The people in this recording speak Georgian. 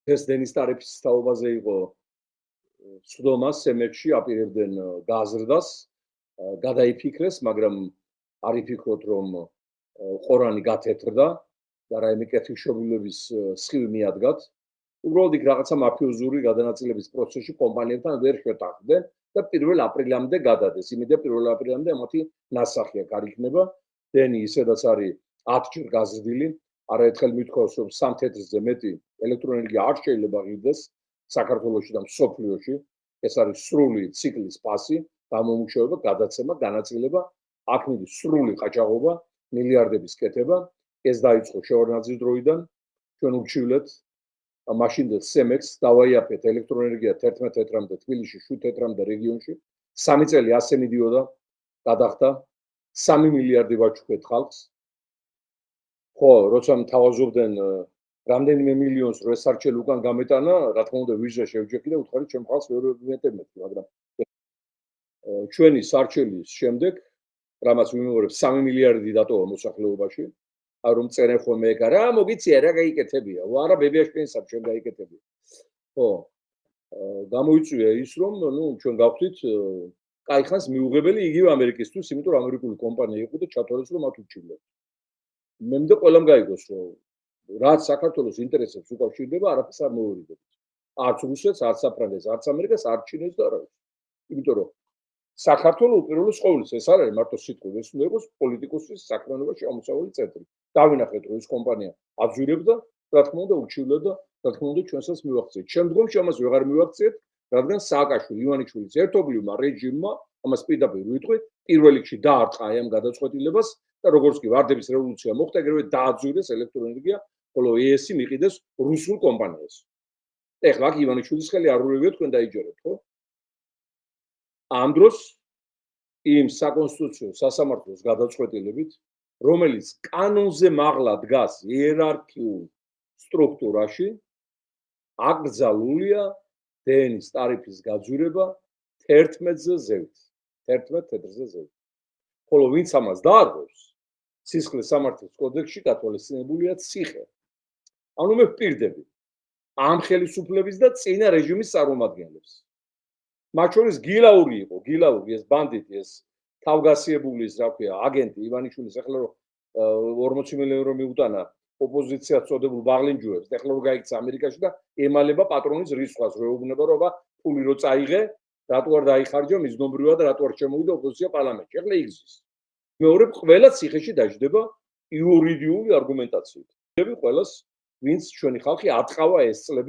ეს დენის ტარიფის თაობაზე იყო სვდომა სემექსში აპირებდნენ გაზრდას, გადაიფიქრეს, მაგრამ არ იფიქროთ, რომ ყორანი გათეთრდა და რაიმე კეთილშობილების სხივი მიადგათ. უბრალოდ იქ რაღაცა მაფიოზური გადანაწილების პროცესში კომპანიებთან ვერ შეტანხმდნენ და 1 აპრილამდე გადადეს. იმედია 1 აპრილამდე ამათი ნასახი აქ არ იქნება. დენი ისედაც არის 10 ჯერ გაზრდილი. არაერთხელ მithქვავს, რომ 3 თეთრზე მეტი ელექტროენერგია არ შეიძლება ღირდეს საქართველოში და მსოფლიოში. ეს არის სრული ციკლის ფასი, გამომუშავება, გადაცემა, განაწილება, აქ მიდის სრული ყაჩაღობა, მილიარდების კეთება. ეს დაიწყო შევარდნაძის დროიდან. ჩვენ ურჩივლეთ მაშინდელ სემექს დავაიაფეთ ელექტროენერგია 11 თეთრამდე თბილისში, 7 თეთრამდე რეგიონში. 3 წელი ასე მიდიოდა, გადახდა 3 მილიარდი ვაჩუქეთ ხალხს. ხო, როცა მთავაზობდნენ რამდენიმე მილიონს რო ეს არჩელი უკან გამეტანა, რა თქმა უნდა ვიზა შევჯექი და უთხარი ჩემ ხალხს ვერ ვიმეტებდი, მაგრამ ჩვენი სარჩელის შემდეგ, რამაც ვიმეორებ 3 მილიარდი დატოვა მოსახლეობაში, აი რომ წერენ ხოლმე ეგ რა მოგიცია რა გაიკეთებია, არა ბებიაშვილს ამ ჩვენ გაიკეთებია. ხო, გამოიწვია ის რომ ჩვენ გავხდით კაი ხანს მიუღებელი იგივე ამერიკისთვის, იმიტომ რომ ამერიკული კომპანია იყო და ჩათვალეს რომ მათ უჩინდნენ. მე მინდა ყველამ გაიგოს რომ რაც საქართველოს ინტერესებს უკავშირდება, არაფერს არ მოურიდებს. არც რუსეთს, არც საფრანგეთს, არც ამერიკას, არც ჩინეთს და არავის. იმიტომ რომ საქართველოს უპირველეს ყოვლისა ეს არ არის მარტო სიტყვი, ეს უნდა იყოს პოლიტიკოსის საქმიანობაში ამოსავალი ცენტრი. დავინახეთ რომ ეს კომპანია აძვირებდა, რა თქმა უნდა უჩივლდა, რა თქმა უნდა ჩვენსაც მივახციეთ. შემდგომში ამას ვეღარ მივახციეთ, რადგან სააკაშვილი ივანიშვილის ერთობლივმა რეჟიმმა ამას პირდაპირ ვიტყვით, პირველ რიგში დაარტყა აი ამ გადაწყვეტილებას და როგორც კი ვარდების რევოლუცია მოხდა, ეგრევე დააძვირეს ელექტროენერგია, ხოლო ES-ი მიყიდეს რუსულ კომპანიას. ეხლა აქ ივანიშვილის ხელი არ ურევია თქვენ დაიჯერეთ, ხო? ამ დროს იმ საკონსტიტუციო სასამართლოს გადაწყვეტილებით, რომელიც კანონზე მაღლა დგას იერარქიულ სტრუქტურაში, აკრძალულია დენის ტარიფის გაძვირება 11-ზე ზევით. 11 თეთრზე ზევით. ხოლო ვინც ამას დაარღვევს, სისხლის სამართლის კოდექსში გათვალისწინებულია ციხე. ანუ მე ვპირდები ამ ხელისუფლების და წინა რეჟიმის წარმომადგენლებს. მათ შორის გილაური იყო, გილაური ეს ბანდიტი, ეს თავგასიებული ის რა ქვია, აგენტი ივანიშვილის ახლა რომ 40 მილიონი რომ მიუტანა ოპოზიციას წოდებულ ბაღლინჯუებს, ახლა რომ გაიქცა ამერიკაში და ემალება პატრონის რისხვას, რომ ეუბნება რომ ფული რო წაიღე, რატო არ დაიხარჯა მიზნობრივად, რატო არ შემოვიდა ოპოზიცია პარლამენტში. ახლა იგზის. მეორე ყველა ციხეში დაждდება იურიდიული არგუმენტაციით. ყველას ვინც ჩვენი ხალხი ატყავა ეს წლები